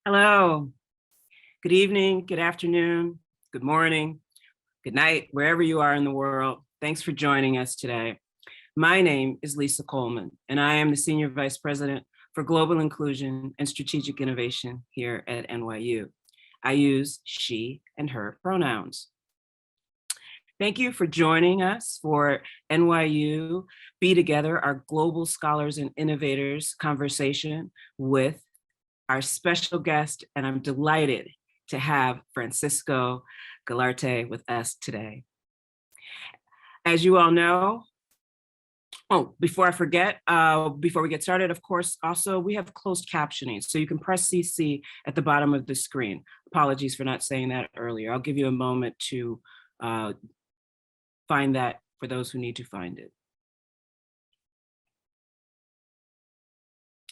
Hello, good evening, good afternoon, good morning, good night, wherever you are in the world. Thanks for joining us today. My name is Lisa Coleman, and I am the Senior Vice President for Global Inclusion and Strategic Innovation here at NYU. I use she and her pronouns. Thank you for joining us for NYU BeTogether, our Global Scholars and Innovators conversation with our special guest, and I'm delighted to have Francisco Galarte with us today. As you all know, before I forget, before we get started, of course, also we have closed captioning, so you can press CC at the bottom of the screen. Apologies for not saying that earlier. I'll give you a moment to find that for those who need to find it.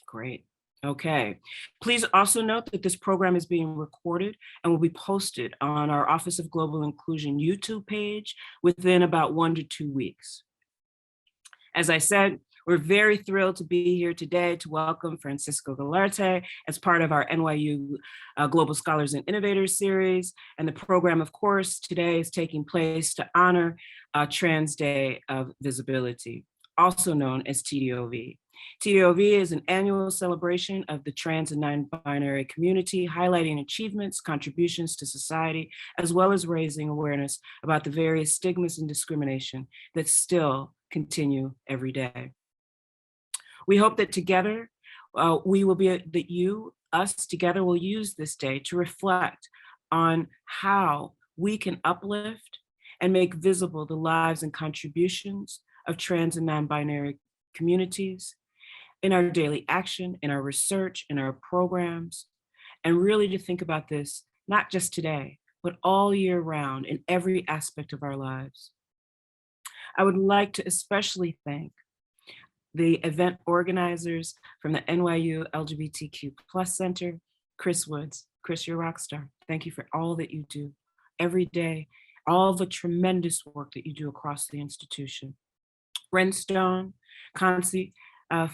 Great. Okay, please also note that this program is being recorded and will be posted on our Office of Global Inclusion YouTube page within about 1 to 2 weeks. As I said, we're very thrilled to be here today to welcome Francisco Galarte as part of our NYU Global Scholars and Innovators series. And the program, of course, today is taking place to honor Trans Day of Visibility, also known as TDOV. TDOV is an annual celebration of the trans and non-binary community, highlighting achievements, contributions to society, as well as raising awareness about the various stigmas and discrimination that still continue every day. We hope that together, us together will use this day to reflect on how we can uplift and make visible the lives and contributions of trans and non-binary communities in our daily action, in our research, in our programs, and really to think about this, not just today, but all year round in every aspect of our lives. I would like to especially thank the event organizers from the NYU LGBTQ+ Center, Chris Woods. Chris, you're a rock star. Thank you for all that you do every day, all the tremendous work that you do across the institution. Renstone, Concy,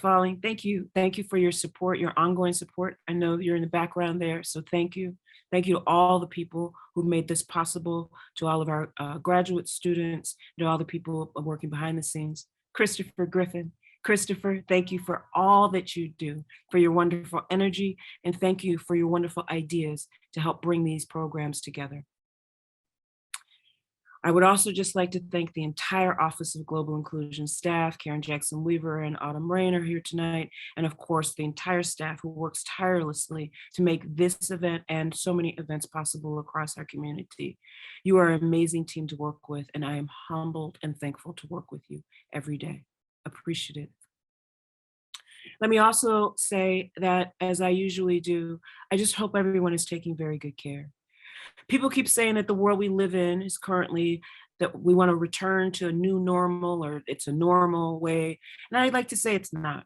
Falling, thank you. Thank you for your support, your ongoing support. I know you're in the background there, so thank you. Thank you to all the people who made this possible, to all of our graduate students, to all the people working behind the scenes. Christopher Griffin. Christopher, thank you for all that you do, for your wonderful energy, and thank you for your wonderful ideas to help bring these programs together. I would also just like to thank the entire Office of Global Inclusion staff, Karen Jackson Weaver and Autumn Rain are here tonight, and of course the entire staff who works tirelessly to make this event and so many events possible across our community. You are an amazing team to work with, and I am humbled and thankful to work with you every day. Appreciative. Let me also say that, as I usually do, I just hope everyone is taking very good care. People keep saying that the world we live in is currently, that we want to return to a new normal, or it's a normal way. And I'd like to say it's not.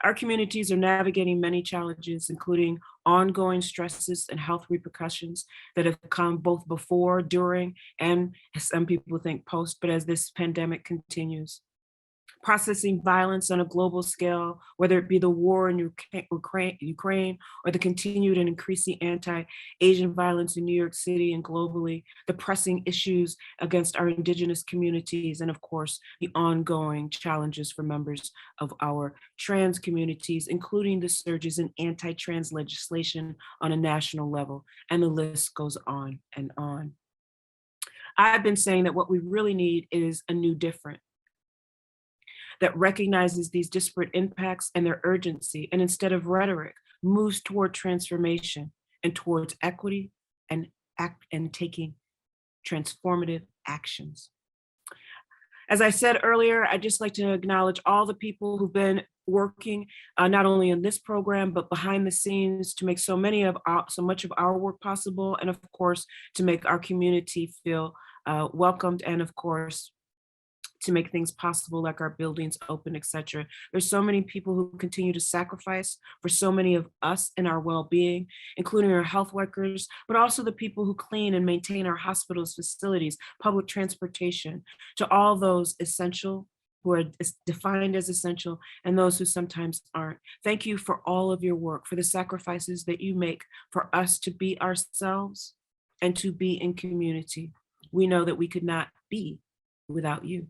Our communities are navigating many challenges, including ongoing stresses and health repercussions that have come both before, during, and some people think post, but as this pandemic continues. Processing violence on a global scale, whether it be the war in Ukraine or the continued and increasing anti-Asian violence in New York City and globally, the pressing issues against our indigenous communities, and of course, the ongoing challenges for members of our trans communities, including the surges in anti-trans legislation on a national level, and the list goes on and on. I've been saying that what we really need is a new different, that recognizes these disparate impacts and their urgency, and instead of rhetoric, moves toward transformation and towards equity and taking transformative actions. As I said earlier, I'd just like to acknowledge all the people who've been working not only in this program, but behind the scenes to make so much of our work possible, and of course, to make our community feel welcomed, and of course, to make things possible, like our buildings open, etc. There's so many people who continue to sacrifice for so many of us and our well-being, including our health workers, but also the people who clean and maintain our hospitals, facilities, public transportation. To all those essential who are defined as essential, and those who sometimes aren't. Thank you for all of your work, for the sacrifices that you make for us to be ourselves and to be in community. We know that we could not be without you.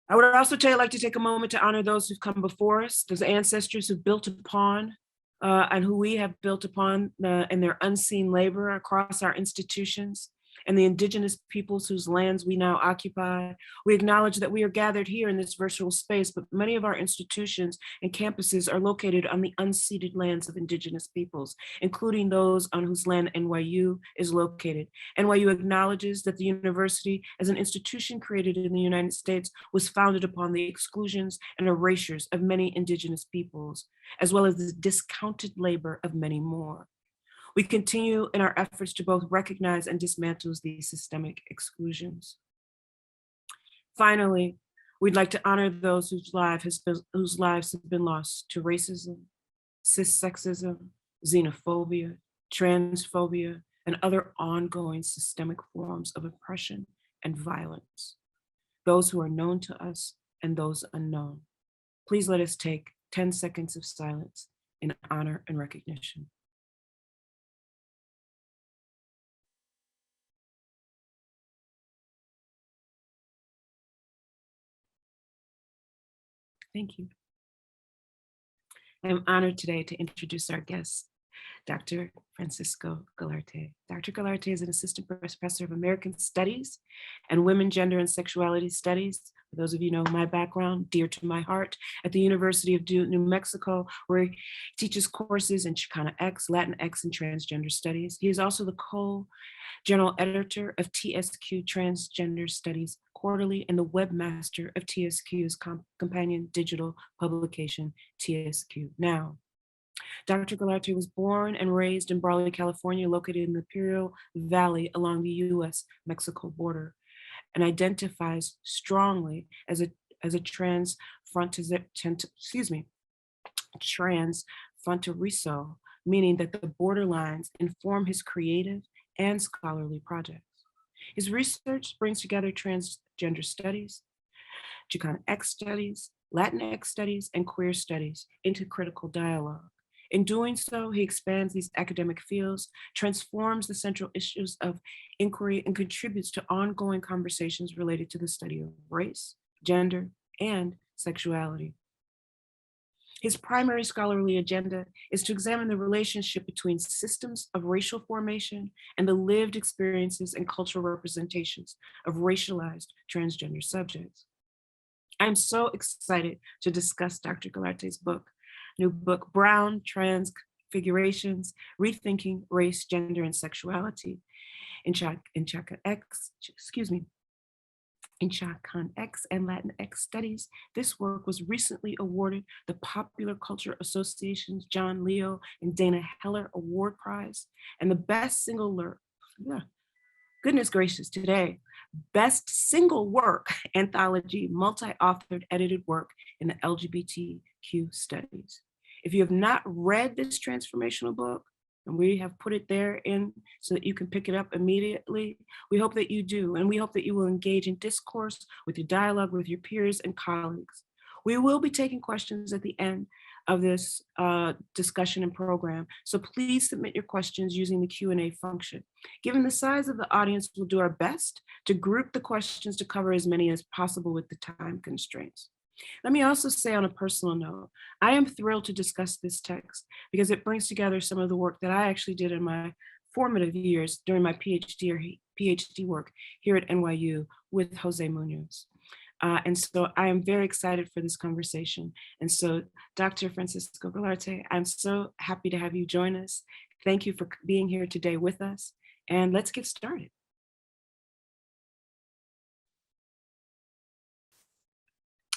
I would also like to take a moment to honor those who've come before us, those ancestors who built upon and who we have built upon in their unseen labor across our institutions, and the indigenous peoples whose lands we now occupy. We acknowledge that we are gathered here in this virtual space, but many of our institutions and campuses are located on the unceded lands of indigenous peoples, including those on whose land NYU is located. NYU acknowledges that the university, as an institution created in the United States, was founded upon the exclusions and erasures of many indigenous peoples, as well as the discounted labor of many more. We continue in our efforts to both recognize and dismantle these systemic exclusions. Finally, we'd like to honor those whose lives have been lost to racism, cissexism, xenophobia, transphobia, and other ongoing systemic forms of oppression and violence. Those who are known to us and those unknown. Please let us take 10 seconds of silence in honor and recognition. Thank you. I am honored today to introduce our guest, Dr. Francisco Galarte. Dr. Galarte is an assistant professor of American Studies and Women, Gender, and Sexuality Studies. For those of you who know my background, dear to my heart, at the University of New Mexico, where he teaches courses in Chicanx, Latinx, and transgender studies. He is also the co-general editor of TSQ Transgender Studies Quarterly and the webmaster of TSQ's companion digital publication, TSQ Now. Dr. Galarte was born and raised in Brawley, California, located in the Imperial Valley along the US-Mexico border, and identifies strongly as a trans fronterizo, meaning that the borderlines inform his creative and scholarly projects. His research brings together transgender studies, Chicanx studies, Latinx studies, and queer studies into critical dialogue. In doing so, he expands these academic fields, transforms the central issues of inquiry, and contributes to ongoing conversations related to the study of race, gender, and sexuality. His primary scholarly agenda is to examine the relationship between systems of racial formation and the lived experiences and cultural representations of racialized transgender subjects. I'm so excited to discuss Dr. Galarte's new book, Brown, Trans Figurations, Rethinking Race, Gender, and Sexuality in Chicanx and Latinx Studies. This work was recently awarded the Popular Culture Association's John Leo and Dana Heller Award Prize, and the Best Single Work Anthology, multi-authored edited work in the LGBTQ studies. If you have not read this transformational book, and we have put it there in so that you can pick it up immediately, we hope that you do, and we hope that you will engage in discourse with your dialogue with your peers and colleagues. We will be taking questions at the end of this discussion and program, so please submit your questions using the Q&A function. Given the size of the audience, we'll do our best to group the questions to cover as many as possible with the time constraints. Let me also say on a personal note, I am thrilled to discuss this text because it brings together some of the work that I actually did in my formative years during my PhD work here at NYU with Jose Munoz. And so I am very excited for this conversation. And so Dr. Francisco Galarte, I'm so happy to have you join us. Thank you for being here today with us, and let's get started.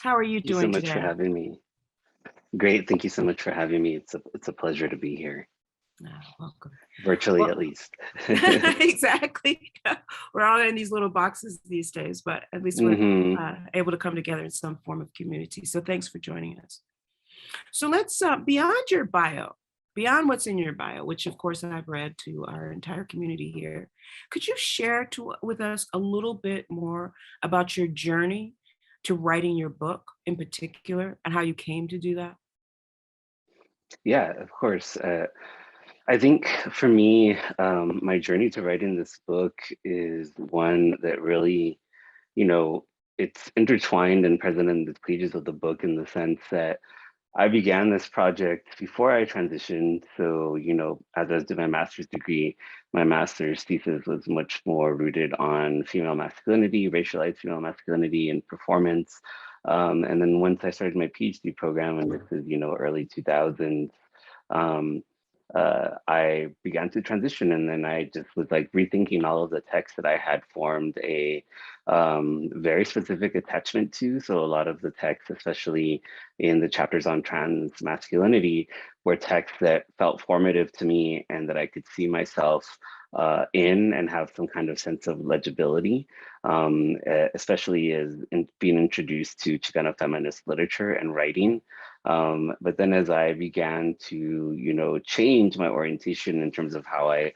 How are you doing today? Thank you so much for having me. Great, thank you so much for having me. It's a pleasure to be here. Welcome. Virtually, at least. Exactly. We're all in these little boxes these days, but at least we're able to come together in some form of community. So thanks for joining us. So let's, beyond your bio, beyond what's in your bio, which of course I've read to our entire community here, could you share with us a little bit more about your journey to writing your book in particular and how you came to do that? Yeah, of course. I think for me, my journey to writing this book is one that really, you know, it's intertwined and present in the pages of the book in the sense that I began this project before I transitioned. So, as I was doing my master's degree, my master's thesis was much more rooted on female masculinity, racialized female masculinity, and performance. And then once I started my PhD program, and this is, early 2000s, um, I began to transition, and then I just was like rethinking all of the texts that I had formed a very specific attachment to. So a lot of the texts, especially in the chapters on trans masculinity, were texts that felt formative to me and that I could see myself in and have some kind of sense of legibility, especially as being introduced to Chicana feminist literature and writing. But then as I began to, change my orientation in terms of how I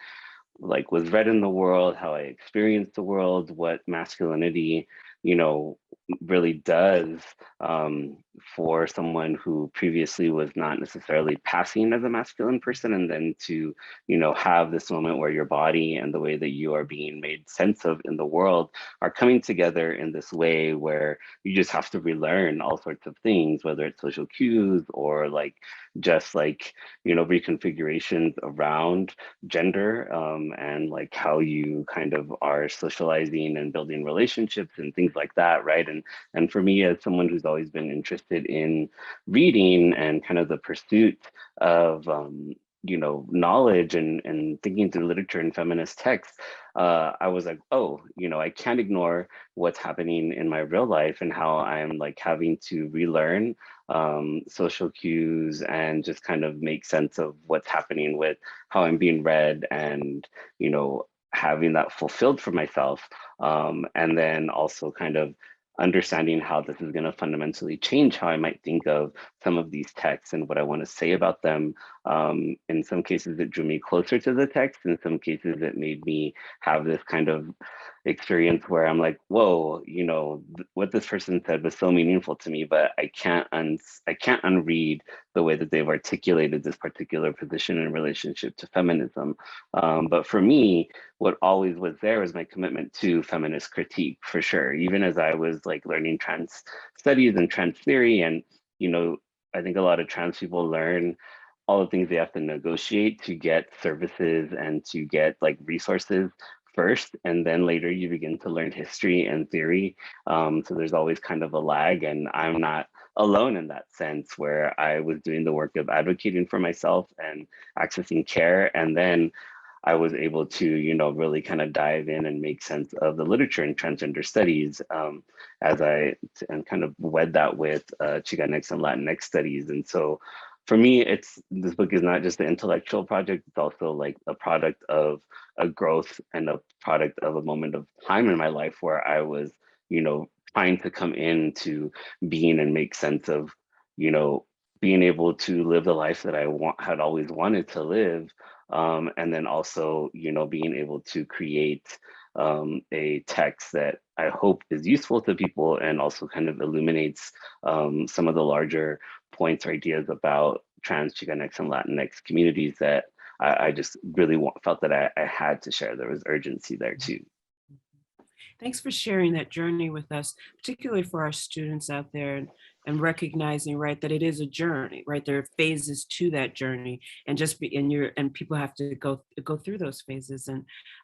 was read in the world, how I experienced the world, what masculinity, you know, really does for someone who previously was not necessarily passing as a masculine person, and then to, have this moment where your body and the way that you are being made sense of in the world are coming together in this way where you just have to relearn all sorts of things, whether it's social cues or just reconfigurations around gender, and how you kind of are socializing and building relationships and things like that, right? And for me, as someone who's always been interested in reading and kind of the pursuit of knowledge and thinking through literature and feminist texts, I was like, oh, I can't ignore what's happening in my real life and how I'm having to relearn social cues and just kind of make sense of what's happening with how I'm being read, and having that fulfilled for myself, and then also kind of understanding how this is going to fundamentally change how I might think of some of these texts and what I want to say about them. In some cases, it drew me closer to the text. In some cases, it made me have this kind of experience where I'm like, whoa, what this person said was so meaningful to me, but I can't unread the way that they've articulated this particular position in relationship to feminism. But for me, what always was there was my commitment to feminist critique, for sure. Even as I was learning trans studies and trans theory, and I think a lot of trans people learn all the things they have to negotiate to get services and to get resources first, and then later you begin to learn history and theory. So there's always kind of a lag, and I'm not alone in that sense, where I was doing the work of advocating for myself and accessing care, and then I was able to, really kind of dive in and make sense of the literature in transgender studies, and kind of wed that with Chicanx and Latinx studies. And so for me, this book is not just an intellectual project, it's also a product of a growth and a product of a moment of time in my life where I was, trying to come into being and make sense of, being able to live the life that had always wanted to live, and then also, being able to create a text that I hope is useful to people and also kind of illuminates some of the larger points or ideas about trans, Chicanx, and Latinx communities that I just really felt that I had to share. There was urgency there too. Thanks for sharing that journey with us, particularly for our students out there, and recognizing, right, that it is a journey, right? There are phases to that journey, and just be in your, and people have to go through those phases.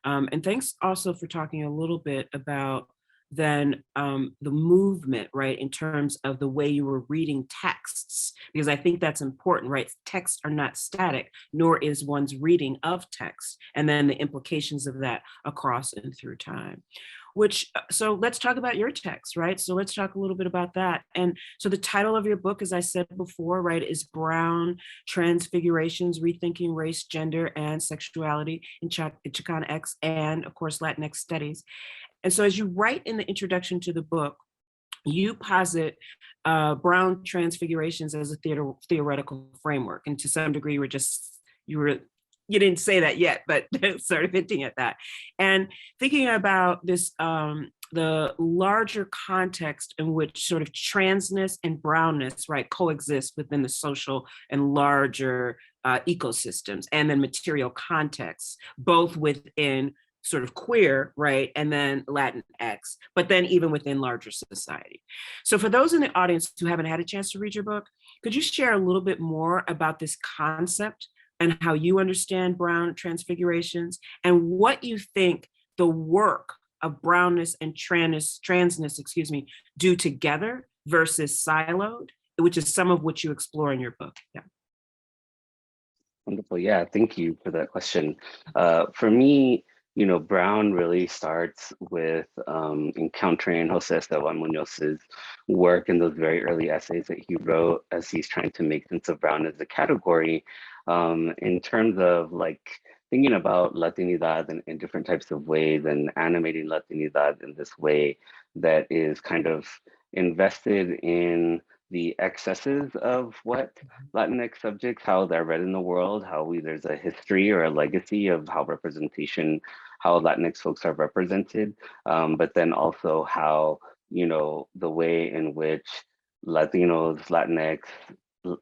And thanks also for talking a little bit about then the movement, right, in terms of the way you were reading texts, because I think that's important, right? Texts are not static, nor is one's reading of text, and then the implications of that across and through time. So let's talk about your text, right? So let's talk a little bit about that. And so the title of your book, as I said before, right, is Brown, Trans Figurations, Rethinking Race, Gender, and Sexuality in Chicanx, and of course, Latinx Studies. And so as you write in the introduction to the book, you posit Brown transfigurations as a theoretical framework. And to some degree, you didn't say that yet, but sort of hinting at that. And thinking about this the larger context in which sort of transness and brownness, right, coexist within the social and larger ecosystems, and then material contexts, both within sort of queer, right, and then Latinx, but then even within larger society. So for those in the audience who haven't had a chance to read your book, could you share a little bit more about this concept and how you understand brown transfigurations and what you think the work of brownness and transness, excuse me, do together versus siloed, which is some of what you explore in your book. Yeah. Wonderful. Yeah, thank you for that question. For me, Brown really starts with encountering Jose Esteban Muñoz's work in those very early essays that he wrote as he's trying to make sense of brown as a category, in terms of like thinking about Latinidad in different types of ways and animating Latinidad in this way that is kind of invested in the excesses of what Latinx subjects, how they're read in the world, there's a history or a legacy of how Latinx folks are represented, but then also how, the way in which Latinos, Latinx,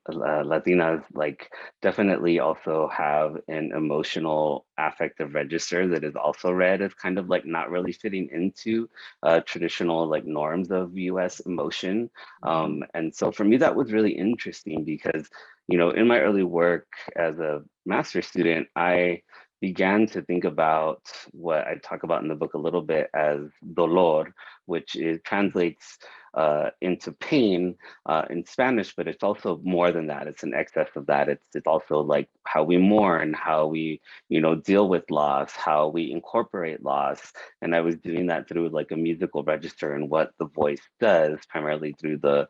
Latinas like definitely also have an emotional affective register that is also read as kind of like not really fitting into traditional like norms of US emotion. And so for me, that was really interesting because, in my early work as a master's student, I began to think about what I talk about in the book a little bit as dolor, which translates into pain in Spanish, but it's also more than that. It's an excess of that. It's also like how we mourn, how we, deal with loss, how we incorporate loss. And I was doing that through like a musical register and what the voice does, primarily through the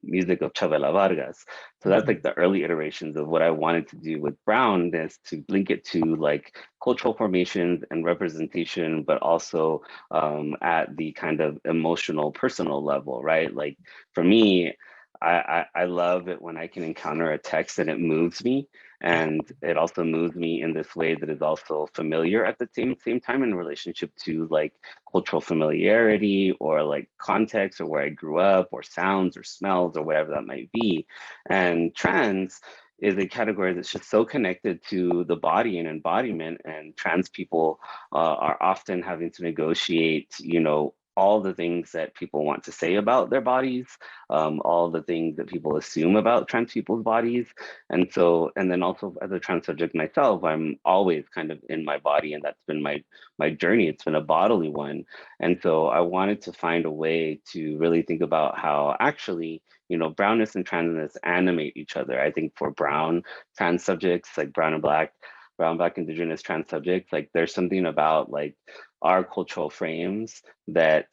music of Chavela Vargas. So that's like the early iterations of what I wanted to do with Brown, is to link it to like cultural formations and representation, but also at the kind of emotional, personal level, right? Like for me, I love it when I can encounter a text and it moves me. And it also moves me in this way that is also familiar at the same time in relationship to like cultural familiarity or like context or where I grew up or sounds or smells or whatever that might be. And trans is a category that's just so connected to the body and embodiment, and trans people are often having to negotiate, all the things that people want to say about their bodies, all the things that people assume about trans people's bodies. And then also as a trans subject myself, I'm always kind of in my body, and that's been my journey. It's been a bodily one. And so I wanted to find a way to really think about how actually, brownness and transness animate each other. I think for brown trans subjects, like brown, black, indigenous trans subjects, like there's something about like our cultural frames that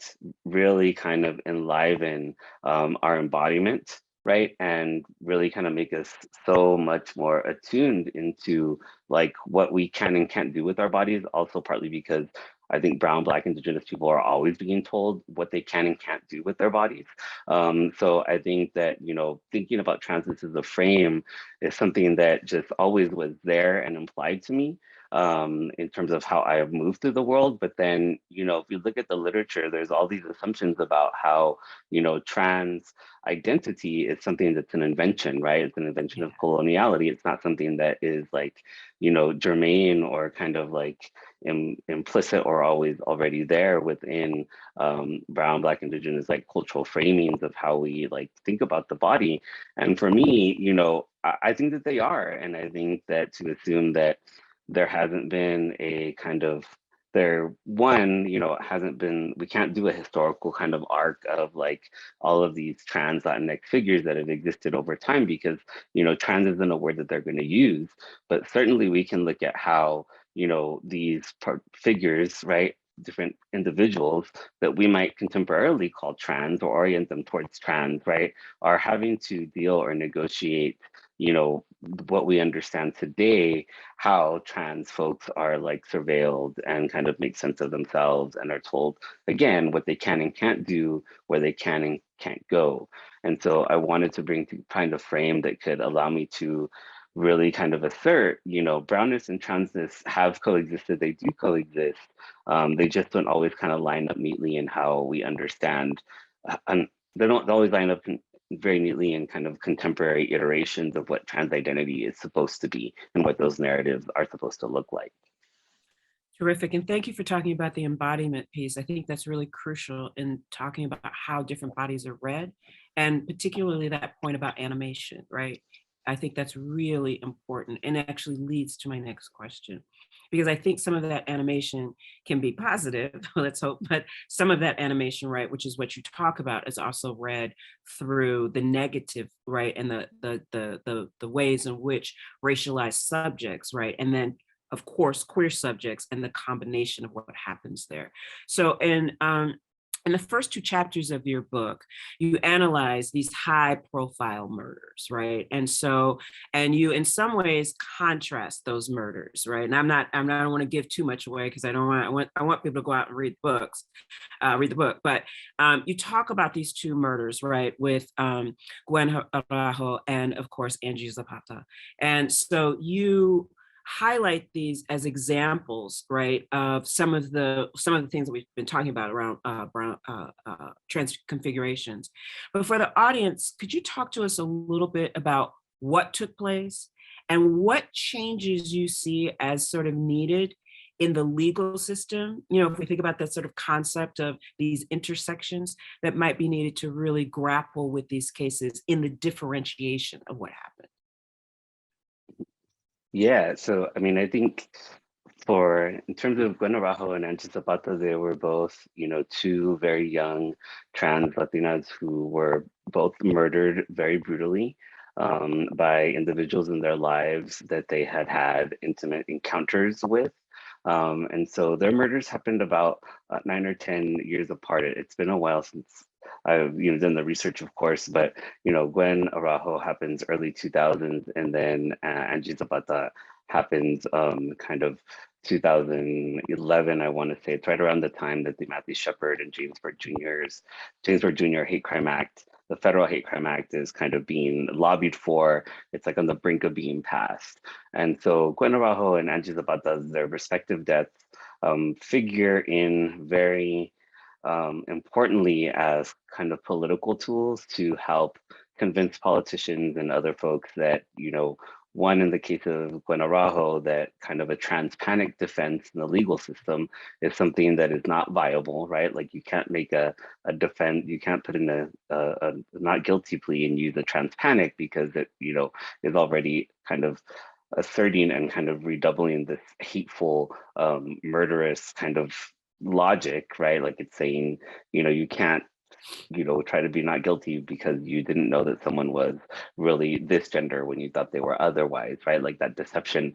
really kind of enliven our embodiment, right? And really kind of make us so much more attuned into like what we can and can't do with our bodies, also partly because I think brown, black, indigenous people are always being told what they can and can't do with their bodies. So I think that, thinking about transness as a frame is something that just always was there and implied to me in terms of how I have moved through the world. But then, if you look at the literature, there's all these assumptions about how, trans identity is something that's an invention, right? It's an invention of coloniality. It's not something that is like, germane or kind of like implicit or always already there within brown, black, indigenous like cultural framings of how we like think about the body. And for me, I think that they are. And I think that to assume that there hasn't been a kind of hasn't been, we can't do a historical kind of arc of like all of these trans Latinx figures that have existed over time, because, trans isn't a word that they're going to use, but certainly we can look at how, these figures, right, different individuals that we might contemporarily call trans or orient them towards trans, right, are having to deal or negotiate, what we understand today, how trans folks are like surveilled and kind of make sense of themselves and are told, again, what they can and can't do, where they can and can't go. And so I wanted to find a frame that could allow me to really kind of assert, brownness and transness have coexisted, they do coexist. They just don't always kind of line up neatly in how we understand, and they don't always line up very neatly in kind of contemporary iterations of what trans identity is supposed to be and what those narratives are supposed to look like. Terrific. And thank you for talking about the embodiment piece. I think that's really crucial in talking about how different bodies are read, and particularly that point about animation, right? I think that's really important and actually leads to my next question, because I think some of that animation can be positive, let's hope, but some of that animation, right, which is what you talk about, is also read through the negative, right, and the ways in which racialized subjects, right, and then of course, queer subjects and the combination of what happens there. So in the first two chapters of your book, you analyze these high profile murders, right? And you in some ways contrast those murders, right? And I don't want to give too much away because I want people to go out and read the book. But you talk about these two murders, right? With Gwen Araujo and of course, Angie Zapata. And so you highlight these as examples, right, of some of the things that we've been talking about around trans configurations. But for the audience, could you talk to us a little bit about what took place and what changes you see as sort of needed in the legal system? If we think about that sort of concept of these intersections that might be needed to really grapple with these cases in the differentiation of what happened. Yeah, so I mean, I think in terms of Gwen Araujo and Angie Zapata, they were both, two very young trans Latinas who were both murdered very brutally by individuals in their lives that they had had intimate encounters with. And so their murders happened about 9 or 10 years apart. It's been a while since I've done the research, of course, but Gwen Araujo happens early 2000s, and then Angie Zapata happens kind of 2011, I want to say. It's right around the time that the Matthew Shepard and James Byrd Jr. Hate Crime Act, the federal hate crime act, is kind of being lobbied for. It's like on the brink of being passed. And so Gwen Araujo and Angie Zapata, their respective deaths, figure in very importantly as kind of political tools to help convince politicians and other folks that, one, in the case of Gwen Araujo, that kind of a trans panic defense in the legal system is something that is not viable, right? Like you can't make a defense, you can't put in a not guilty plea and use a trans panic because it, is already kind of asserting and kind of redoubling this hateful, murderous kind of logic, right? Like it's saying, you can't, try to be not guilty because you didn't know that someone was really this gender when you thought they were otherwise, right? Like that deception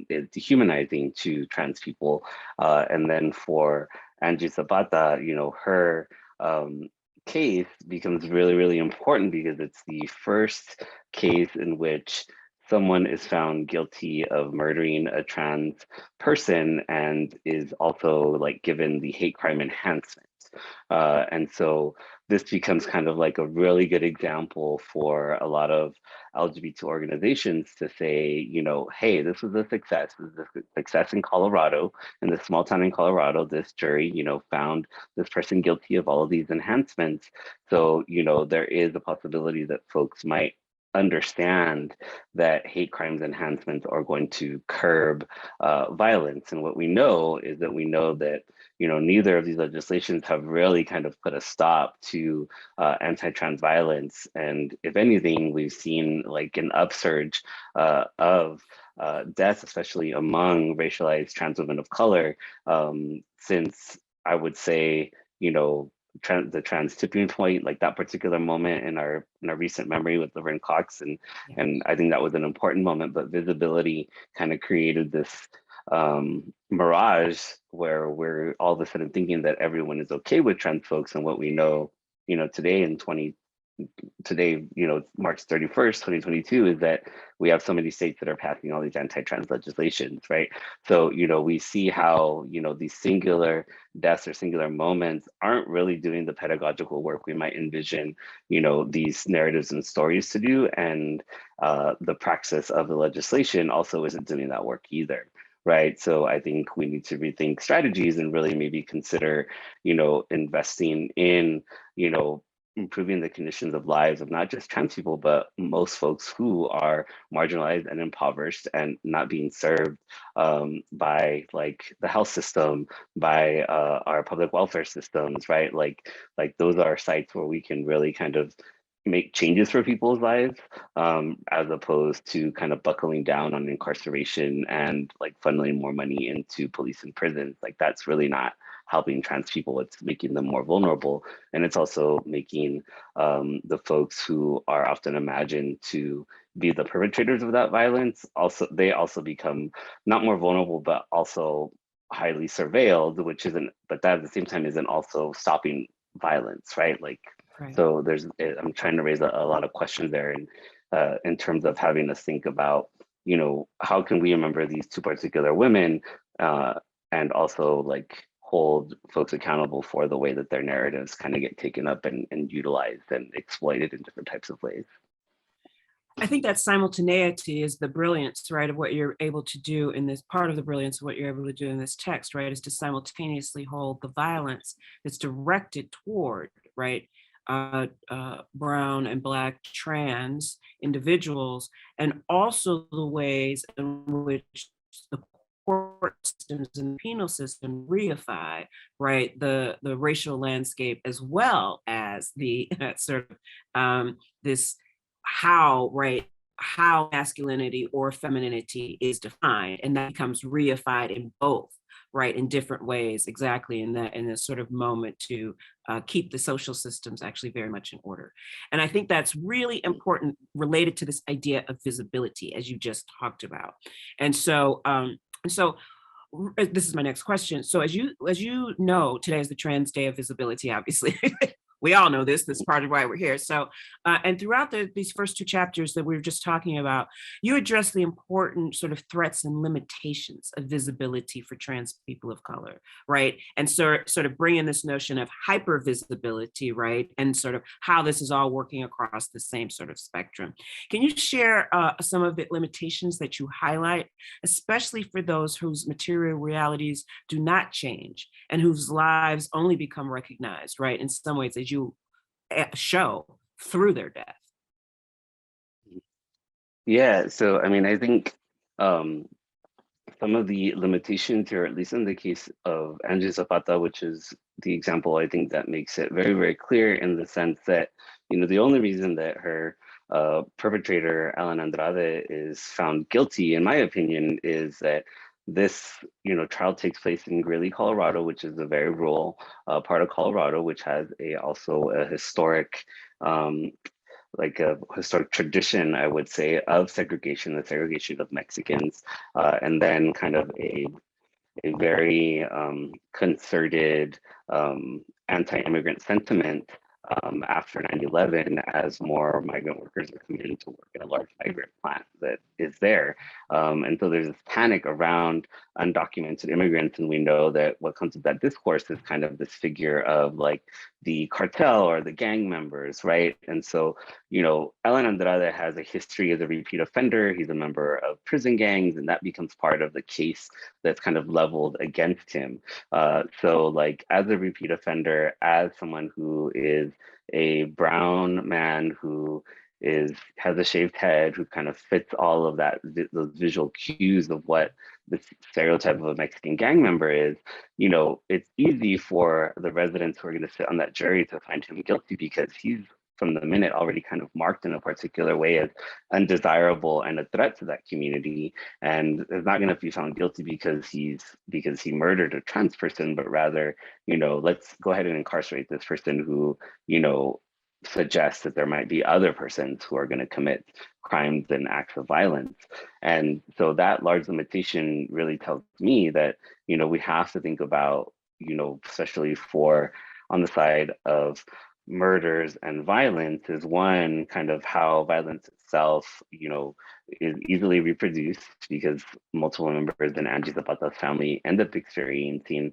is dehumanizing to trans people. And then for Angie Zapata, her case becomes really, really important because it's the first case in which someone is found guilty of murdering a trans person and is also like given the hate crime enhancement. And so this becomes kind of like a really good example for a lot of LGBT organizations to say, hey, this was a success. This is a success in Colorado, in this small town in Colorado. This jury, found this person guilty of all of these enhancements. So, there is a possibility that folks might understand that hate crimes enhancements are going to curb violence. And what we know is that neither of these legislations have really kind of put a stop to anti-trans violence. And if anything, we've seen like an upsurge of deaths, especially among racialized trans women of color, since I would say, the trans tipping point, like that particular moment in our recent memory with Laverne Cox, and I think that was an important moment. But visibility kind of created this mirage where we're all of a sudden thinking that everyone is okay with trans folks, and what we know, today in today, March 31st, 2022, is that we have so many states that are passing all these anti-trans legislations, right? So, we see how, these singular deaths or singular moments aren't really doing the pedagogical work we might envision, these narratives and stories to do. And the praxis of the legislation also isn't doing that work either. Right. So I think we need to rethink strategies and really maybe consider, investing in, improving the conditions of lives of not just trans people, but most folks who are marginalized and impoverished and not being served by like the health system, by our public welfare systems, right? Like those are sites where we can really kind of make changes for people's lives, as opposed to kind of buckling down on incarceration and like funneling more money into police and prisons. Like that's really not helping trans people. It's making them more vulnerable, and it's also making the folks who are often imagined to be the perpetrators of that violence, they also become not more vulnerable, but also highly surveilled, which isn't, but that at the same time isn't also stopping violence, right? Like, Right. so I'm trying to raise a lot of questions there, and in terms of having to think about, how can we remember these two particular women, and also like hold folks accountable for the way that their narratives kind of get taken up and utilized and exploited in different types of ways. I think that simultaneity is the brilliance, right, of what you're able to do in this part of the brilliance of what you're able to do in this text, right, is to simultaneously hold the violence that's directed toward, right, brown and Black trans individuals, and also the ways in which the court systems and the penal system reify, right, the racial landscape, as well as the sort of this right, how masculinity or femininity is defined, and that becomes reified in both, right, in different ways, exactly in this sort of moment to keep the social systems actually very much in order. And I think that's really important related to this idea of visibility, as you just talked about. And so this is my next question. So as you know, today is the Trans Day of Visibility, obviously. We all know this. This is part of why we're here. So, and throughout these first two chapters that we were just talking about, you address the important sort of threats and limitations of visibility for trans people of color, right? And sort of bring in this notion of hypervisibility, right? And sort of how this is all working across the same sort of spectrum. Can you share some of the limitations that you highlight, especially for those whose material realities do not change and whose lives only become recognized, right, in some ways, as you show, through their death? Yeah, so I mean, I think some of the limitations, or at least in the case of Angie Zapata, which is the example I think that makes it very, very clear, in the sense that, the only reason that her perpetrator, Alan Andrade, is found guilty, in my opinion, is that this, trial takes place in Greeley, Colorado, which is a very rural part of Colorado, which has also a historic like a historic tradition, I would say, of segregation, the segregation of Mexicans, and then kind of a very concerted anti-immigrant sentiment after 9/11, as more migrant workers are coming to work in a large migrant plant that is there. And so there's this panic around undocumented immigrants. And we know that what comes with that discourse is kind of this figure of like the cartel or the gang members, right? And so, Alan Andrade has a history as a repeat offender. He's a member of prison gangs, and that becomes part of the case that's kind of leveled against him. So like, as a repeat offender, as someone who is a brown man who has a shaved head, who kind of fits all of that, those visual cues of what the stereotype of a Mexican gang member is, it's easy for the residents who are going to sit on that jury to find him guilty, because he's from the minute already kind of marked in a particular way as undesirable and a threat to that community, and is not going to be found guilty because he murdered a trans person, but rather, let's go ahead and incarcerate this person who, suggests that there might be other persons who are going to commit crimes and acts of violence. And so that large limitation really tells me that, we have to think about, especially on the side of murders and violence is one, kind of how violence itself, is easily reproduced because multiple members in Angie Zapata's family end up experiencing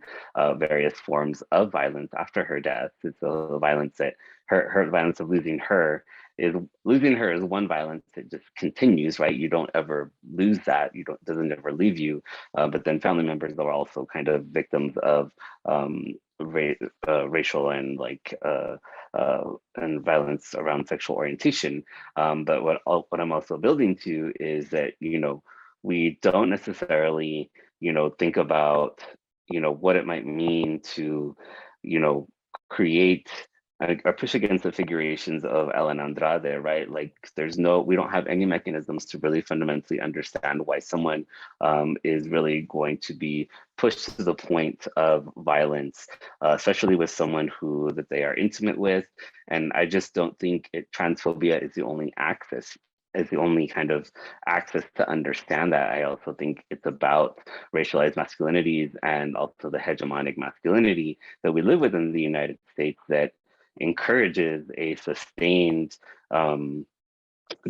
various forms of violence after her death. And so the violence that her violence of losing her is one violence that just continues, right? You don't ever lose that. Doesn't ever leave you. But then family members are also kind of victims of racial and and violence around sexual orientation. But what I'm also building to is that, we don't necessarily, think about, what it might mean to, create or push against the figurations of Ellen Andrade, right? Like we don't have any mechanisms to really fundamentally understand why someone is really going to be pushed to the point of violence, especially with someone that they are intimate with. And I just don't think transphobia is the only kind of access to understand that. I also think it's about racialized masculinities and also the hegemonic masculinity that we live with in the United States that encourages a sustained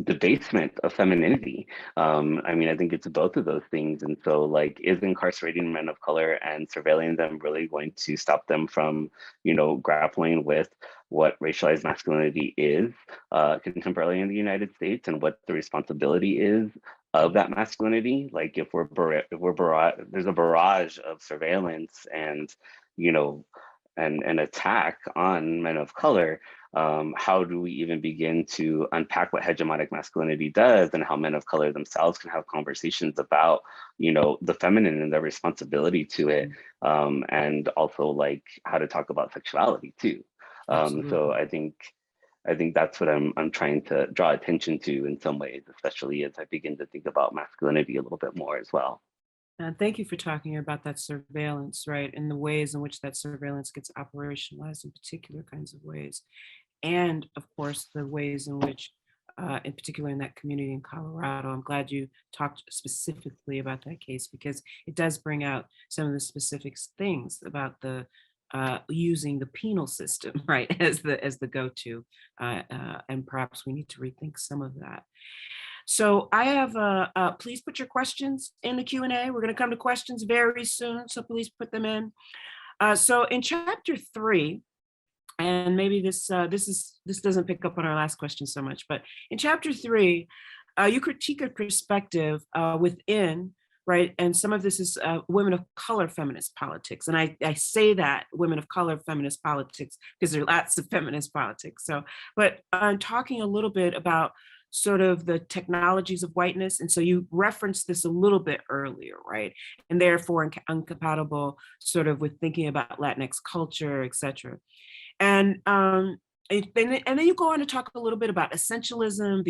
debasement of femininity. I think it's both of those things. And so is incarcerating men of color and surveilling them really going to stop them from, grappling with what racialized masculinity is contemporarily in the United States and what the responsibility is of that masculinity? Like if there's a barrage of surveillance and, an attack on men of color, how do we even begin to unpack what hegemonic masculinity does and how men of color themselves can have conversations about, the feminine and their responsibility to it, and also how to talk about sexuality too. So I think that's what I'm trying to draw attention to in some ways, especially as I begin to think about masculinity a little bit more as well. Thank you for talking about that surveillance, right? And the ways in which that surveillance gets operationalized in particular kinds of ways. And of course, the ways in which, in particular in that community in Colorado, I'm glad you talked specifically about that case because it does bring out some of the specific things about the using the penal system, right, as the go-to, and perhaps we need to rethink some of that. So I have, please put your questions in the Q&A. We're going to come to questions very soon, so please put them in. So in chapter 3, and maybe this doesn't pick up on our last question so much, but in chapter 3, you critique a perspective within, right? And some of this is women of color feminist politics. And I say that women of color feminist politics because there are lots of feminist politics. So, but I'm talking a little bit about sort of the technologies of whiteness. And so you referenced this a little bit earlier, right? And therefore incompatible sort of with thinking about Latinx culture, et cetera. And then you go on to talk a little bit about essentialism,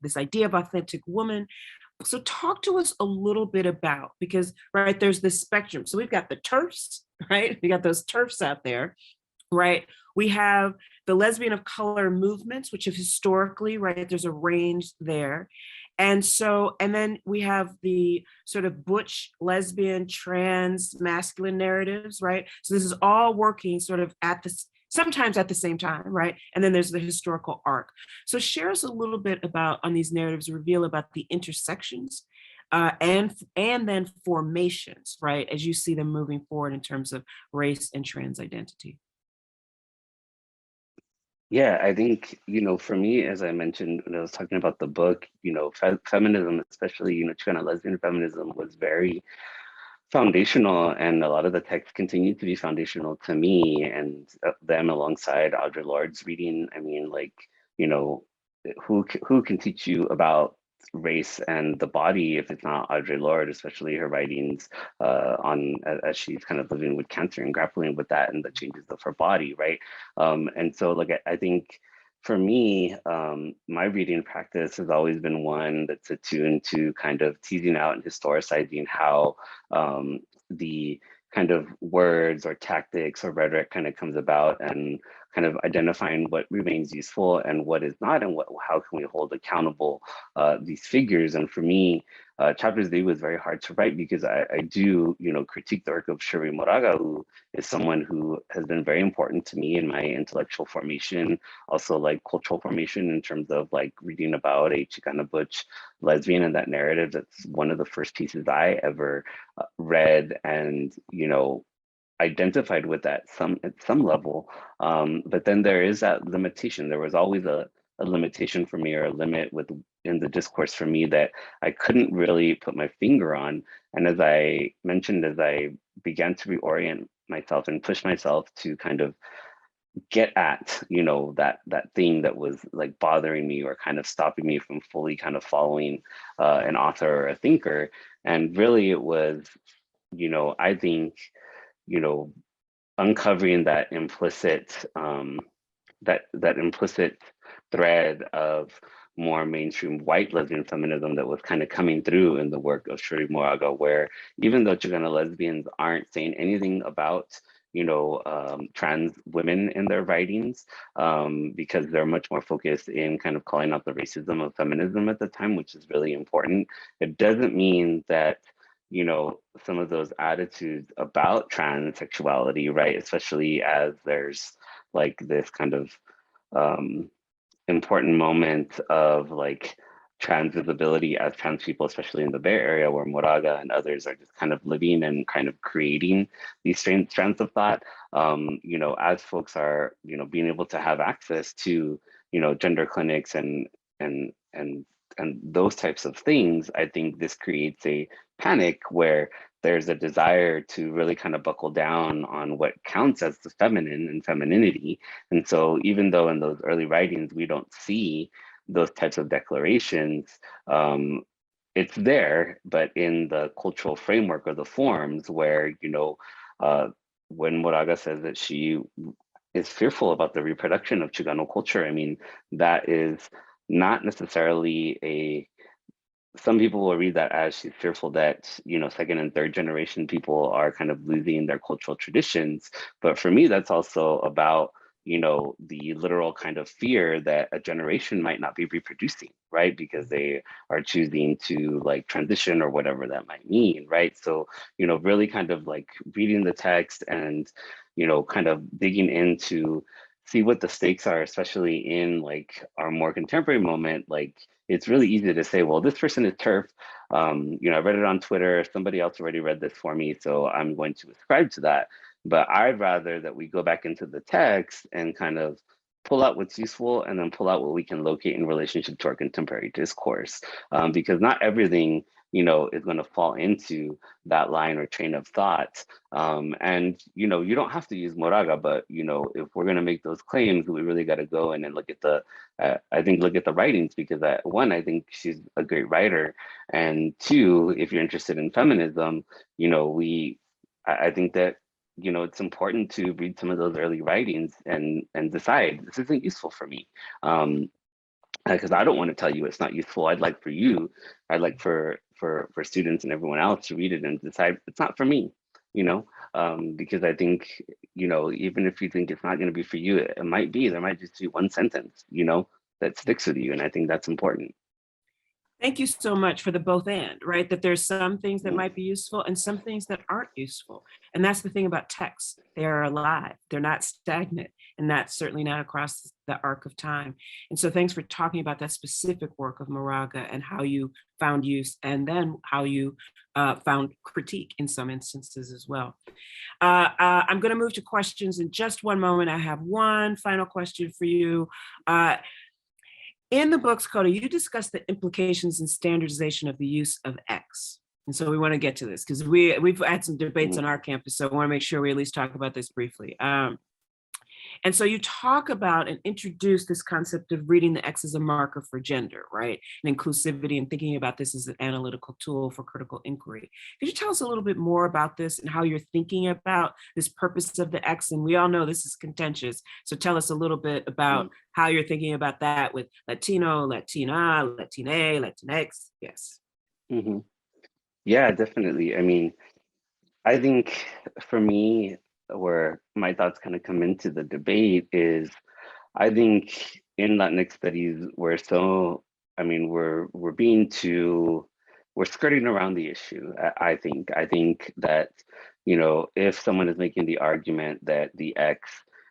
this idea of authentic woman. So talk to us a little bit about, because, right, there's this spectrum. So we've got the TERFs, right? We got those TERFs out there, right? We have the lesbian of color movements, which have historically, right, there's a range there. And then we have the sort of butch, lesbian, trans, masculine narratives, right? So this is all working sort of sometimes at the same time, right? And then there's the historical arc. So share us a little bit about, on these narratives, reveal about the intersections and then formations, right? As you see them moving forward in terms of race and trans identity. Yeah, I think, for me, as I mentioned when I was talking about the book, feminism, especially, Chicana lesbian feminism was very foundational, and a lot of the texts continue to be foundational to me and them alongside Audre Lorde's reading. I mean, who can teach you about race and the body if it's not Audre Lorde, especially her writings as she's kind of living with cancer and grappling with that and the changes of her body, right? And so I think for me, my reading practice has always been one that's attuned to kind of teasing out and historicizing how the kind of words or tactics or rhetoric kind of comes about and kind of identifying what remains useful and what is not, and how can we hold accountable these figures. And for me, Chapters D was very hard to write because I do, critique the work of Shuri Moraga, who is someone who has been very important to me in my intellectual formation, also like cultural formation in terms of like reading about a Chicana butch lesbian and that narrative. That's one of the first pieces I ever read and, identified with at some level. But then there is that limitation. There was always a limitation for me, or a limit in the discourse for me, that I couldn't really put my finger on. And as I mentioned, as I began to reorient myself and push myself to kind of get at, that thing that was like bothering me or kind of stopping me from fully kind of following an author or a thinker. And really it was, I think, uncovering that implicit that implicit thread of more mainstream white lesbian feminism that was kind of coming through in the work of Shuri Moraga, where even though Chicana lesbians aren't saying anything about trans women in their writings, because they're much more focused in kind of calling out the racism of feminism at the time, which is really important. It doesn't mean that some of those attitudes about trans sexuality, right, especially as there's like this kind of important moment of like trans visibility as trans people, especially in the Bay Area, where Moraga and others are just kind of living and kind of creating these strands of thought. As folks are, being able to have access to, gender clinics and those types of things, I think this creates a panic where there's a desire to really kind of buckle down on what counts as the feminine and femininity. And so even though in those early writings, we don't see those types of declarations, it's there, but in the cultural framework or the forms where, when Moraga says that she is fearful about the reproduction of Chicano culture, I mean, that is not necessarily some people will read that as she's fearful that, second and third generation people are kind of losing their cultural traditions. But for me, that's also about, the literal kind of fear that a generation might not be reproducing, right? Because they are choosing to like transition or whatever that might mean, right? So, really kind of like reading the text and, kind of digging into see what the stakes are, especially in like our more contemporary moment. Like, it's really easy to say, well, this person is TERF. I read it on Twitter. Somebody else already read this for me, so I'm going to ascribe to that. But I'd rather that we go back into the text and kind of pull out what's useful and then pull out what we can locate in relationship to our contemporary discourse. Because not everything, is going to fall into that line or train of thought. And, you don't have to use Moraga, but, if we're going to make those claims, we really got to go in and look at look at the writings, because one, I think she's a great writer. And two, if you're interested in feminism, I think that, it's important to read some of those early writings and decide this isn't useful for me. Because I don't want to tell you it's not useful. I'd like for students and everyone else to read it and decide it's not for me, because I think, even if you think it's not going to be for you, it might be. There might just be one sentence, that sticks with you. And I think that's important. Thank you so much for the both and, right? That there's some things that might be useful and some things that aren't useful. And that's the thing about texts. They are alive. They're not stagnant. And that's certainly not across the arc of time. And so thanks for talking about that specific work of Moraga and how you found use and then how you found critique in some instances as well. I'm going to move to questions in just one moment. I have one final question for you. In the books, Coda, you discuss the implications and standardization of the use of X. And so we want to get to this because we've had some debates on our campus, so I want to make sure we at least talk about this briefly. And so you talk about and introduce this concept of reading the X as a marker for gender, right? And inclusivity and thinking about this as an analytical tool for critical inquiry. Could you tell us a little bit more about this and how you're thinking about this purpose of the X? And we all know this is contentious. So tell us a little bit about how you're thinking about that with Latino, Latina, Latina, Latinx. Yes. Yeah, definitely. I mean, I think for me, where my thoughts kind of come into the debate is, I think in Latinx studies, I mean, we're being too, we're skirting around the issue. I think that, you know, if someone is making the argument that the X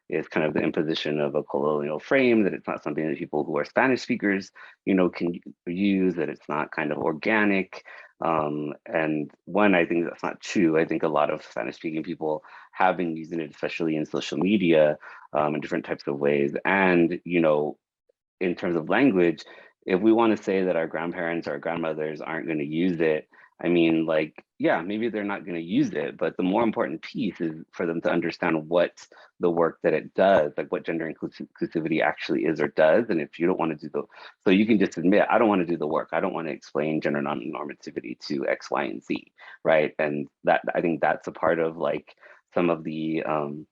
is kind of the imposition of a colonial frame, that it's not something that people who are Spanish speakers, you know, can use, that it's not kind of organic. And one, I think that's not true. I think a lot of Spanish speaking people have been using it, especially in social media, in different types of ways. And, you know, in terms of language, if we want to say that our grandparents or grandmothers aren't going to use it, I mean, like, yeah, maybe they're not going to use it, but the more important piece is for them to understand what the work that it does, like what gender inclusivity actually is or does. And if you don't want to do so you can just admit, I don't want to do the work. I don't want to explain gender non-normativity to X, Y, and Z, right? And that, I think that's a part of like some of the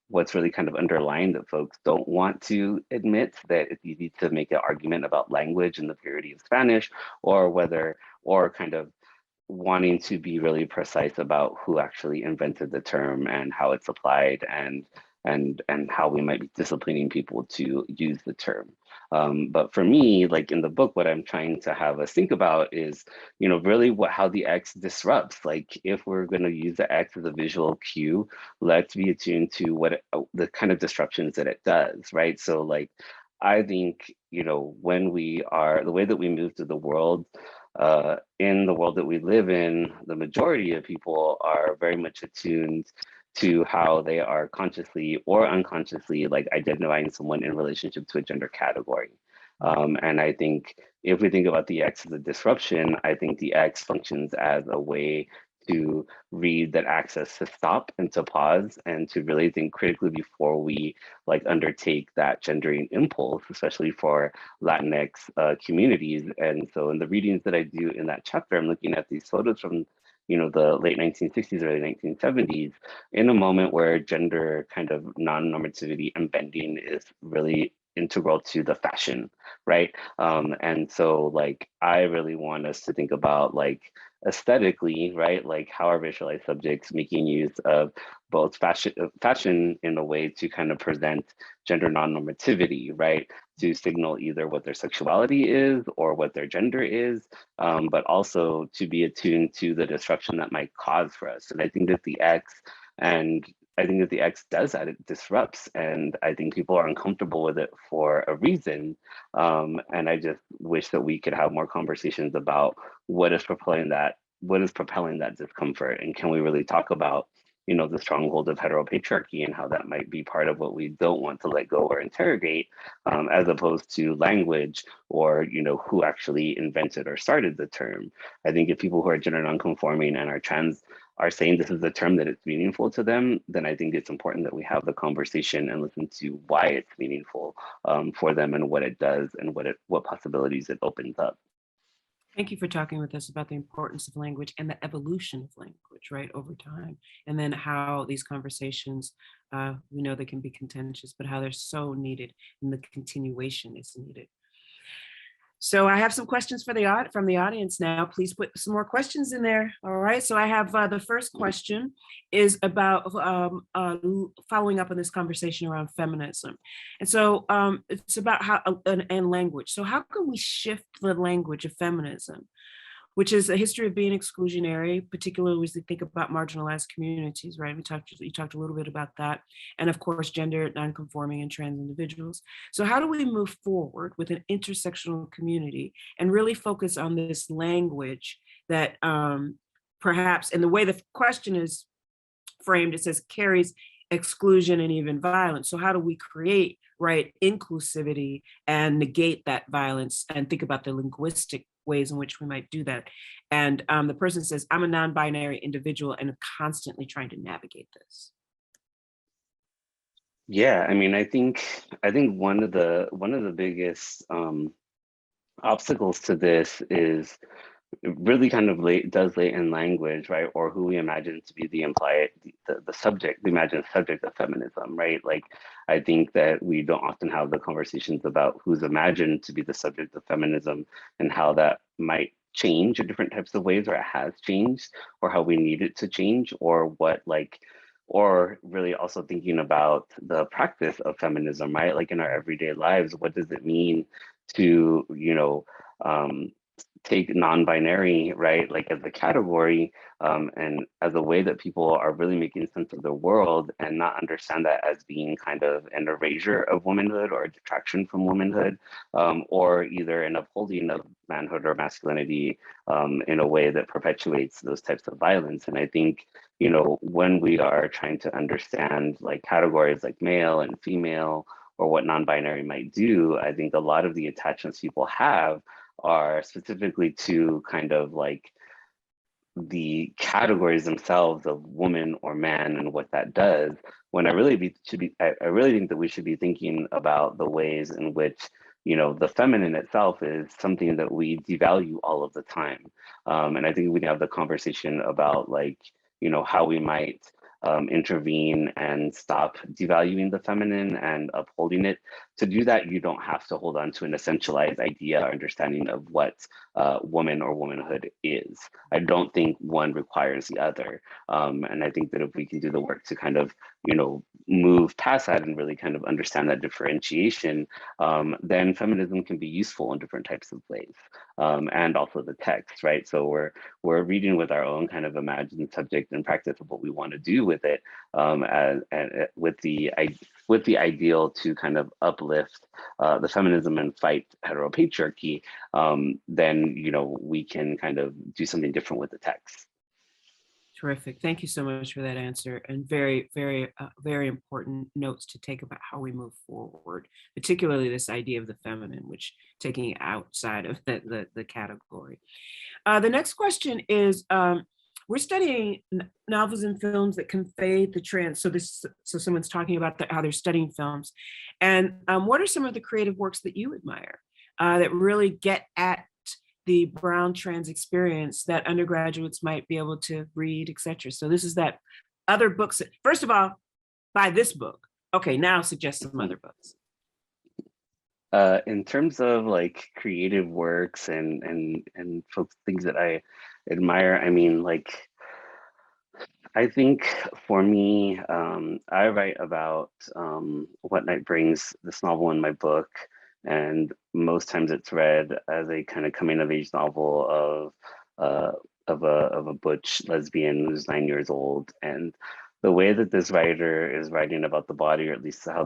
what's really kind of underlying that folks don't want to admit, that it's easy to make an argument about language and the purity of Spanish, or whether, or kind of wanting to be really precise about who actually invented the term and how it's applied, and how we might be disciplining people to use the term. But for me, like in the book, what I'm trying to have us think about is, you know, really how the X disrupts. Like if we're going to use the X as a visual cue, let's be attuned to the kind of disruptions that it does, right? So like, I think, you know, the way that we move through the world, in the world that we live in, the majority of people are very much attuned to how they are consciously or unconsciously like identifying someone in relationship to a gender category. And I think if we think about the X as a disruption, I think the X functions as a way to read that access to stop and to pause and to really think critically before we like undertake that gendering impulse, especially for Latinx communities. And so in the readings that I do in that chapter, I'm looking at these photos from, you know, the late 1960s, early 1970s, in a moment where gender kind of non-normativity and bending is really integral to the fashion, right? And so like, I really want us to think about like aesthetically, right? Like how are visualized subjects making use of both fashion in a way to kind of present gender non-normativity, right? To signal either what their sexuality is or what their gender is, but also to be attuned to the disruption that might cause for us. And I think that the X does that, it disrupts, and I think people are uncomfortable with it for a reason. And I just wish that we could have more conversations about what is propelling that discomfort, and can we really talk about, you know, the stronghold of heteropatriarchy and how that might be part of what we don't want to let go or interrogate, as opposed to language or, you know, who actually invented or started the term. I think if people who are gender nonconforming and are trans are saying this is a term that it's meaningful to them, then I think it's important that we have the conversation and listen to why it's meaningful for them and what it does and what possibilities it opens up. Thank you for talking with us about the importance of language and the evolution of language, right, over time. And then how these conversations, we know they can be contentious, but how they're so needed and the continuation is needed. So I have some questions from the audience now. Please put some more questions in there. All right. So I have the first question is about following up on this conversation around feminism. And so it's about how and language. So how can we shift the language of feminism, which is a history of being exclusionary, particularly as we think about marginalized communities, right? You talked a little bit about that. And of course, gender nonconforming and trans individuals. So how do we move forward with an intersectional community and really focus on this language that perhaps, and the way the question is framed, it says carries exclusion and even violence. So how do we create, right, inclusivity and negate that violence and think about the linguistic ways in which we might do that? And the person says, I'm a non-binary individual and I'm constantly trying to navigate this. Yeah, I mean, I think one of the biggest obstacles to this is really kind of does lay in language, right? Or who we imagine to be the subject, the imagined subject of feminism, right? Like, I think that we don't often have the conversations about who's imagined to be the subject of feminism and how that might change in different types of ways, or it has changed, or how we need it to change, or what or really also thinking about the practice of feminism, right? Like in our everyday lives, what does it mean to, um, take non-binary, right, like as a category, and as a way that people are really making sense of the world and not understand that as being kind of an erasure of womanhood or a detraction from womanhood, or either an upholding of manhood or masculinity, in a way that perpetuates those types of violence. And I think, when we are trying to understand like categories like male and female or what non-binary might do, I think a lot of the attachments people have are specifically to kind of like the categories themselves of woman or man and what that does, when I really think that we should be thinking about the ways in which, the feminine itself is something that we devalue all of the time. And I think we can have the conversation about like, how we might intervene and stop devaluing the feminine and upholding it. To do that, you don't have to hold on to an essentialized idea or understanding of what woman or womanhood is. I don't think one requires the other. And I think that if we can do the work to kind of, move past that and really kind of understand that differentiation, then feminism can be useful in different types of ways. And also the text, right? So we're reading with our own kind of imagined subject and practice of what we want to do with it, and with the ideal to kind of uplift the feminism and fight heteropatriarchy, then we can kind of do something different with the text. Terrific. Thank you so much for that answer, and very, very, very important notes to take about how we move forward, particularly this idea of the feminine, which taking it outside of the category. The next question is, we're studying novels and films that convey the trans. So someone's talking about how they're studying films, and what are some of the creative works that you admire that really get at the brown trans experience that undergraduates might be able to read, et cetera. So this is that other books. First of all, buy this book. Okay, now suggest some other books. In terms of like creative works and folks, things that I admire, I mean, like, I think for me, I write about what night brings, this novel in my book, and most times it's read as a kind of coming of age novel of a butch lesbian who's 9 years old. And the way that this writer is writing about the body, or at least how how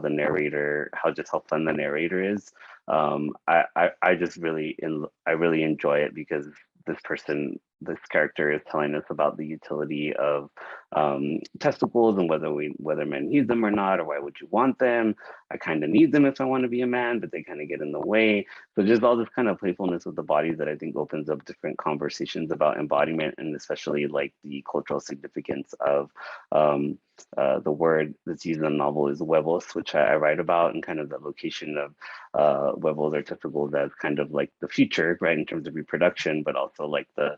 fun the narrator is, I just I really enjoy it, because this character is telling us about the utility of testicles and whether men need them or not, or why would you want them? I kind of need them if I want to be a man, but they kind of get in the way. So just all this kind of playfulness with the body that I think opens up different conversations about embodiment, and especially like the cultural significance of the word that's used in the novel is huevos, which I write about, and kind of the location of huevos or testicles as kind of like the future, right, in terms of reproduction, but also like the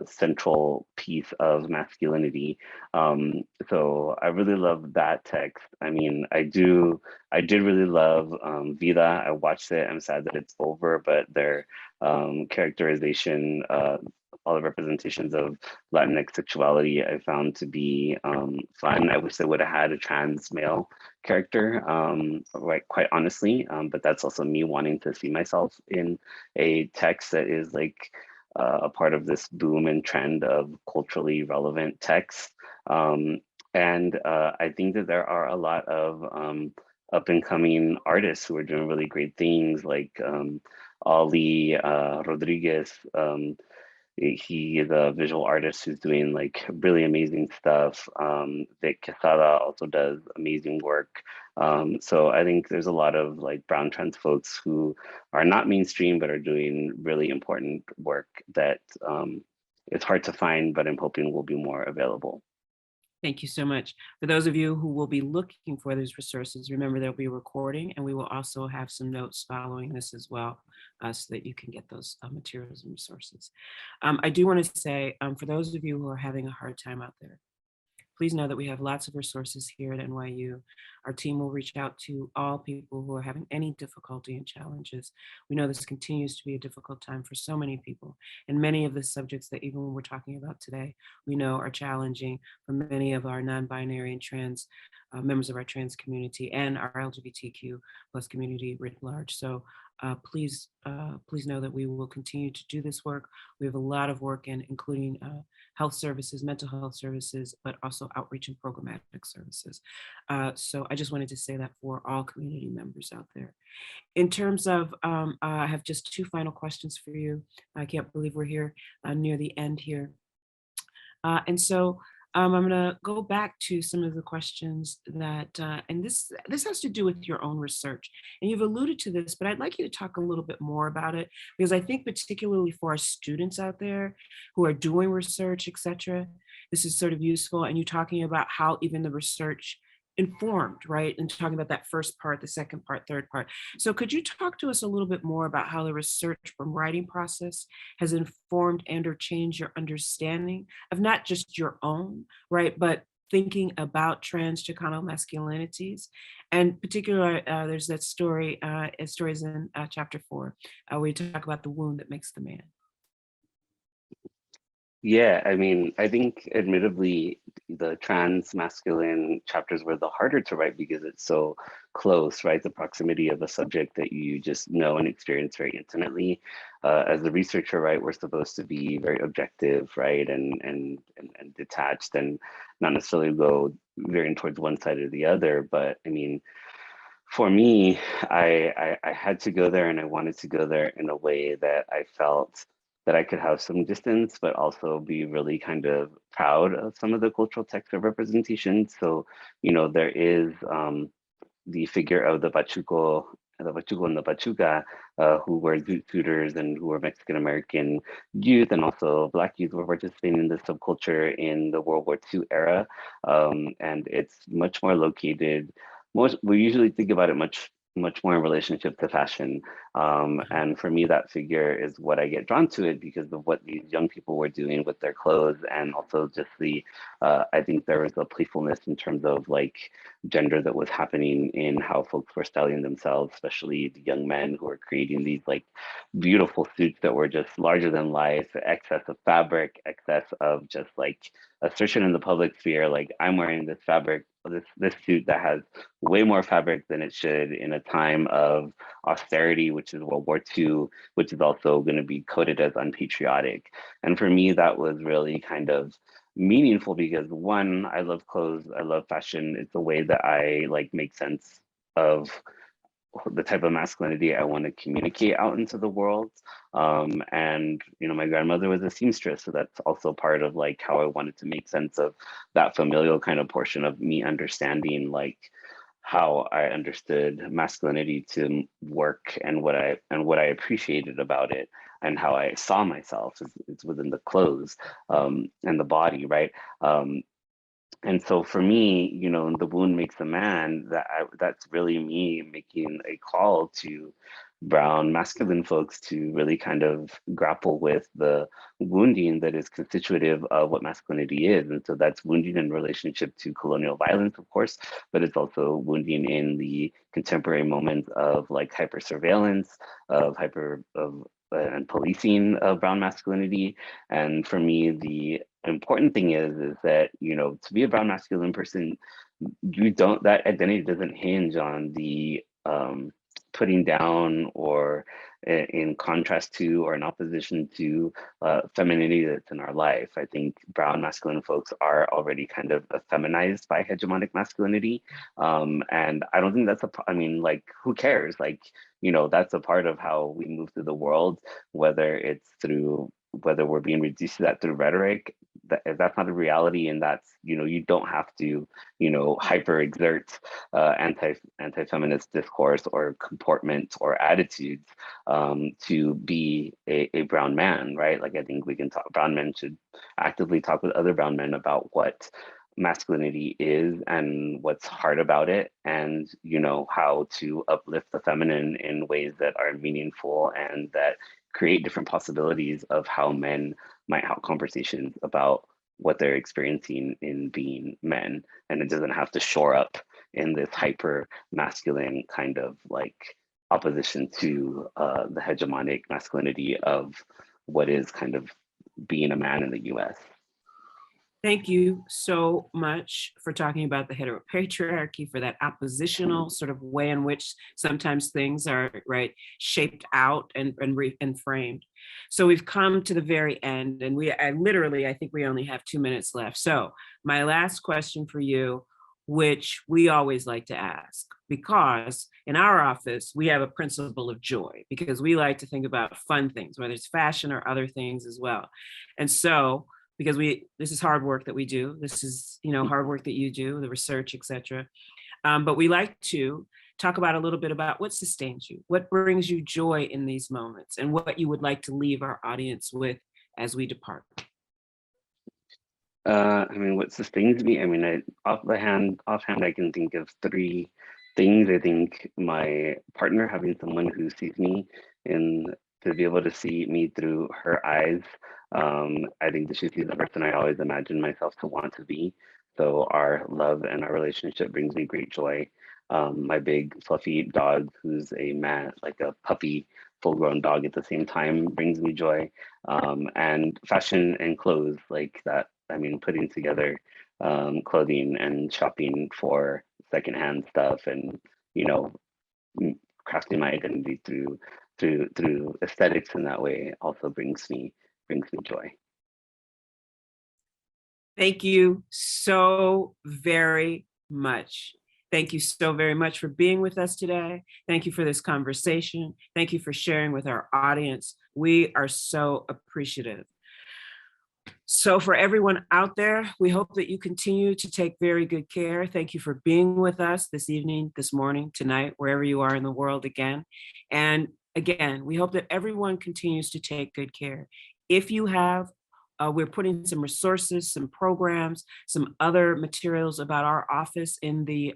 central piece of masculinity. So I really love that text. I mean, I did really love Vida. I watched it. I'm sad that it's over, but their characterization, all the representations of Latinx sexuality, I found to be fun. I wish they would have had a trans male character, right, quite honestly, but that's also me wanting to see myself in a text that is like a part of this boom and trend of culturally relevant texts. And I think that there are a lot of up and coming artists who are doing really great things, like Ali Rodriguez. He is a visual artist who's doing like really amazing stuff. Vic Quesada also does amazing work. So I think there's a lot of like brown trans folks who are not mainstream, but are doing really important work that it's hard to find, but I'm hoping will be more available. Thank you so much. For those of you who will be looking for these resources, remember there'll be a recording, and we will also have some notes following this as well, so that you can get those materials and resources. I do want to say, for those of you who are having a hard time out there, please know that we have lots of resources here at NYU. Our team will reach out to all people who are having any difficulty and challenges. We know this continues to be a difficult time for so many people, and many of the subjects that even we're talking about today, we know are challenging for many of our non-binary and trans members of our trans community and our LGBTQ plus community writ large. So please know that we will continue to do this work. We have a lot of work in, including health services, mental health services, but also outreach and programmatic services. So I just wanted to say that for all community members out there. In terms of, I have just two final questions for you. I can't believe we're here near the end here. And so I'm going to go back to some of the questions that, and this has to do with your own research. And you've alluded to this, but I'd like you to talk a little bit more about it, because I think particularly for our students out there who are doing research, et cetera, this is sort of useful. And you talking about how even the research informed, right? And talking about that first part, the second part, third part. So could you talk to us a little bit more about how the research from writing process has informed and or changed your understanding of not just your own, right, but thinking about trans Chicano masculinities? And particularly, there's that story, stories in chapter 4, where you talk about the wound that makes the man. Yeah, I mean, I think admittedly, the trans masculine chapters were the harder to write because it's so close, right? The proximity of a subject that you just know and experience very intimately. As a researcher, right, we're supposed to be very objective, right, and detached, and not necessarily go veering towards one side or the other. But I mean, for me, I had to go there, and I wanted to go there in a way that I felt that I could have some distance, but also be really kind of proud of some of the cultural texts of representation. So, you know, there is the figure of the Pachuco and the Pachuca, who were zoot suiters and who were Mexican American youth, and also Black youth were participating in the subculture in the World War II era. And it's much more located, we usually think about it much more in relationship to fashion. And for me, that figure is what I get drawn to it because of what these young people were doing with their clothes, and also just I think there was a playfulness in terms of like gender that was happening in how folks were styling themselves, especially the young men who were creating these like beautiful suits that were just larger than life, excess of fabric, excess of just like assertion in the public sphere. Like, I'm wearing this fabric, this suit that has way more fabric than it should in a time of austerity, which is World War II, which is also going to be coded as unpatriotic. And for me, that was really kind of meaningful because, one, I love clothes, I love fashion. It's a way that I like make sense of the type of masculinity I want to communicate out into the world. And you know, my grandmother was a seamstress, so that's also part of like how I wanted to make sense of that familial kind of portion of me understanding like how I understood masculinity to work, and what I appreciated about it, and how I saw myself is within the clothes, and the body, right? And so for me, you know, the wound makes the man, that's really me making a call to brown masculine folks to really kind of grapple with the wounding that is constitutive of what masculinity is. And so that's wounding in relationship to colonial violence, of course, but it's also wounding in the contemporary moments of like hyper surveillance, and policing of brown masculinity. And for me, the important thing is that, you know, to be a brown masculine person, that identity doesn't hinge on the putting down or in contrast to or in opposition to femininity that's in our life. I think brown masculine folks are already kind of feminized by hegemonic masculinity. And I don't think I mean, like, who cares? Like, you know, that's a part of how we move through the world, whether we're being reduced to that through rhetoric. If that's not a reality, and that's, you know, you don't have to, you know, hyper exert anti-feminist discourse or comportment or attitudes to be a brown man, right? Like, I think brown men should actively talk with other brown men about what masculinity is and what's hard about it, and, you know, how to uplift the feminine in ways that are meaningful and that create different possibilities of how men might have conversations about what they're experiencing in being men. And it doesn't have to shore up in this hyper masculine kind of like opposition to the hegemonic masculinity of what is kind of being a man in the US. Thank you so much for talking about the heteropatriarchy, for that oppositional sort of way in which sometimes things are right shaped out and framed. So we've come to the very end, and I think we only have 2 minutes left. So my last question for you, which we always like to ask, because in our office we have a principle of joy, because we like to think about fun things, whether it's fashion or other things as well. And so because this is hard work that we do. This is, hard work that you do, the research, et cetera. But we like to talk about a little bit about what sustains you, what brings you joy in these moments, and what you would like to leave our audience with as we depart. What sustains me? Offhand, I can think of 3 things. I think my partner, having someone who sees me and to be able to see me through her eyes. I think that she sees the person I always imagined myself to want to be. So our love and our relationship brings me great joy. My big fluffy dog, who's a man, like a puppy, full-grown dog at the same time, brings me joy. And fashion and clothes like that. Putting together clothing and shopping for secondhand stuff, and crafting my identity through aesthetics in that way also brings me joy. Thank you so very much. Thank you so very much for being with us today. Thank you for this conversation. Thank you for sharing with our audience. We are so appreciative. So for everyone out there, we hope that you continue to take very good care. Thank you for being with us this evening, this morning, tonight, wherever you are in the world again. And again, we hope that everyone continues to take good care. If you have, we're putting some resources, some programs, some other materials about our office in the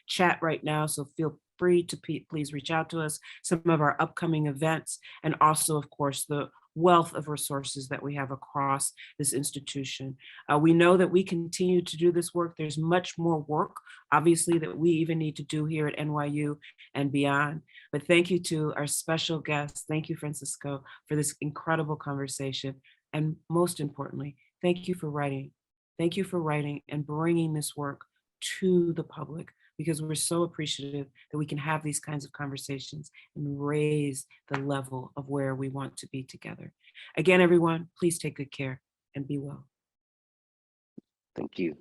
chat right now. So feel free to please reach out to us, some of our upcoming events, and also, of course, the wealth of resources that we have across this institution. We know that we continue to do this work. There's much more work, obviously, that we even need to do here at NYU and beyond. But thank you to our special guests. Thank you, Francisco, for this incredible conversation. And most importantly, thank you for writing. Thank you for writing and bringing this work to the public, because we're so appreciative that we can have these kinds of conversations and raise the level of where we want to be together. Again, everyone, please take good care and be well. Thank you.